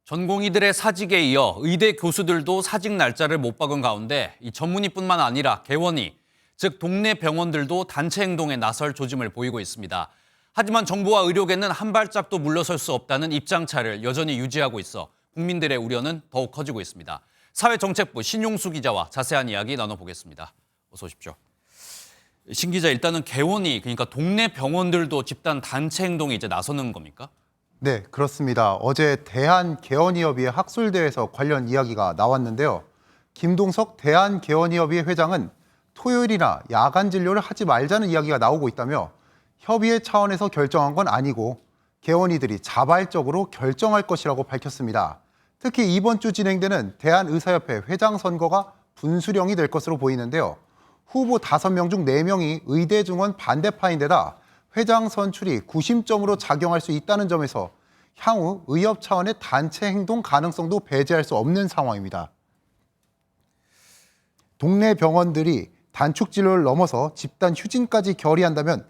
전공의들의 사직에 이어 의대 교수들도 사직 날짜를 못 박은 가운데 이 전문의뿐만 아니라 개원의, 즉 동네 병원들도 단체 행동에 나설 조짐을 보이고 있습니다. 하지만 정부와 의료계는 한 발짝도 물러설 수 없다는 입장차를 여전히 유지하고 있어 국민들의 우려는 더욱 커지고 있습니다. 사회정책부 신용수 기자와 자세한 이야기 나눠보겠습니다. 어서 오십시오. 신 기자, 일단은 개원의, 그러니까 동네 병원들도 집단 단체 행동에 이제 나서는 겁니까? 네, 그렇습니다. 어제 대한개원의협의회 학술대회에서 관련 이야기가 나왔는데요. 김동석 대한개원의협의회 회장은 토요일이나 야간 진료를 하지 말자는 이야기가 나오고 있다며 협의회 차원에서 결정한 건 아니고 개원의들이 자발적으로 결정할 것이라고 밝혔습니다. 특히 이번 주 진행되는 대한의사협회 회장 선거가 분수령이 될 것으로 보이는데요. 후보 5명 중 4명이 의대 증원 반대파인데다 회장 선출이 구심점으로 작용할 수 있다는 점에서 향후 의협 차원의 단체 행동 가능성도 배제할 수 없는 상황입니다. 동네 병원들이 단축 진료를 넘어서 집단 휴진까지 결의한다면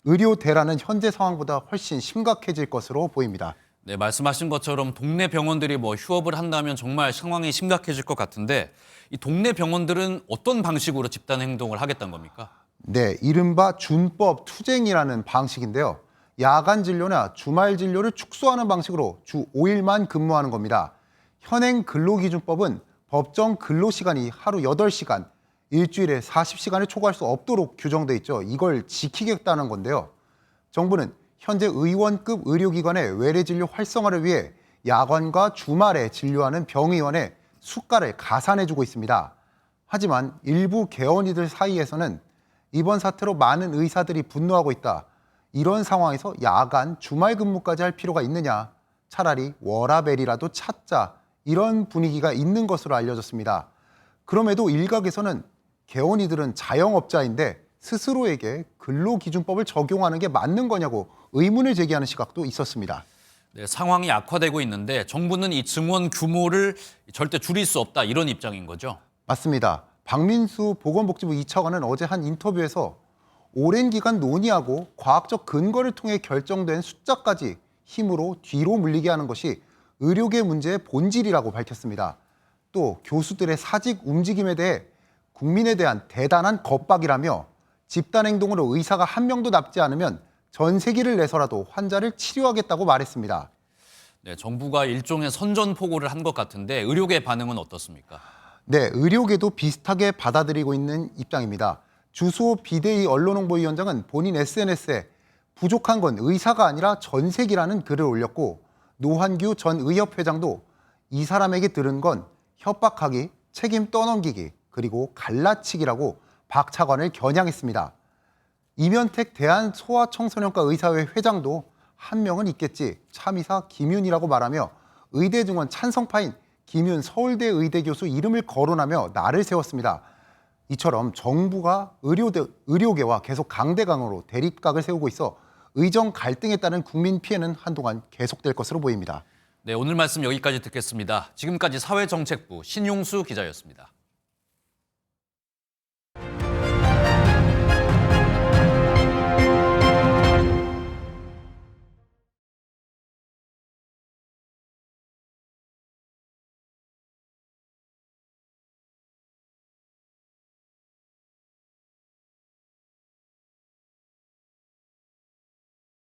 의료 대란은 현재 상황보다 훨씬 심각해질 것으로 보입니다. 네, 말씀하신 것처럼 동네 병원들이 휴업을 한다면 정말 상황이 심각해질 것 같은데 이 동네 병원들은 어떤 방식으로 집단 행동을 하겠다는 겁니까? 네, 이른바 준법 투쟁이라는 방식인데요. 야간 진료나 주말 진료를 축소하는 방식으로 주 5일만 근무하는 겁니다. 현행 근로기준법은 법정 근로시간이 하루 8시간, 일주일에 40시간을 초과할 수 없도록 규정돼 있죠. 이걸 지키겠다는 건데요. 정부는 현재 의원급 의료기관의 외래 진료 활성화를 위해 야간과 주말에 진료하는 병의원의 수가를 가산해주고 있습니다. 하지만 일부 개원의들 사이에서는 이번 사태로 많은 의사들이 분노하고 있다. 이런 상황에서 야간, 주말 근무까지 할 필요가 있느냐. 차라리 워라밸이라도 찾자. 이런 분위기가 있는 것으로 알려졌습니다. 그럼에도 일각에서는 개원의들은 자영업자인데 스스로에게 근로기준법을 적용하는 게 맞는 거냐고 의문을 제기하는 시각도 있었습니다. 네, 상황이 악화되고 있는데 정부는 이 증원 규모를 절대 줄일 수 없다, 이런 입장인 거죠? 맞습니다. 박민수 보건복지부 2차관은 어제 한 인터뷰에서 오랜 기간 논의하고 과학적 근거를 통해 결정된 숫자까지 힘으로 뒤로 물리게 하는 것이 의료계 문제의 본질이라고 밝혔습니다. 또 교수들의 사직 움직임에 대해 국민에 대한 대단한 겁박이라며 집단 행동으로 의사가 한 명도 남지 않으면 전세기를 내서라도 환자를 치료하겠다고 말했습니다. 네, 정부가 일종의 선전포고를 한 것 같은데 의료계 반응은 어떻습니까? 네, 의료계도 비슷하게 받아들이고 있는 입장입니다. 주수호 비대위 언론홍보위원장은 본인 SNS에 부족한 건 의사가 아니라 전색이라는 글을 올렸고 노환규 전 의협회장도 이 사람에게 들은 건 협박하기, 책임 떠넘기기, 그리고 갈라치기라고 박 차관을 겨냥했습니다. 이면택 대한소아청소년과 의사회 회장도 한 명은 있겠지, 참의사 김윤이라고 말하며 의대 증원 찬성파인 김윤 서울대 의대 교수 이름을 거론하며 날을 세웠습니다. 이처럼 정부가 의료계와 계속 강대강으로 대립각을 세우고 있어 의정 갈등에 따른 국민 피해는 한동안 계속될 것으로 보입니다. 네, 오늘 말씀 여기까지 듣겠습니다. 지금까지 사회정책부 신용수 기자였습니다.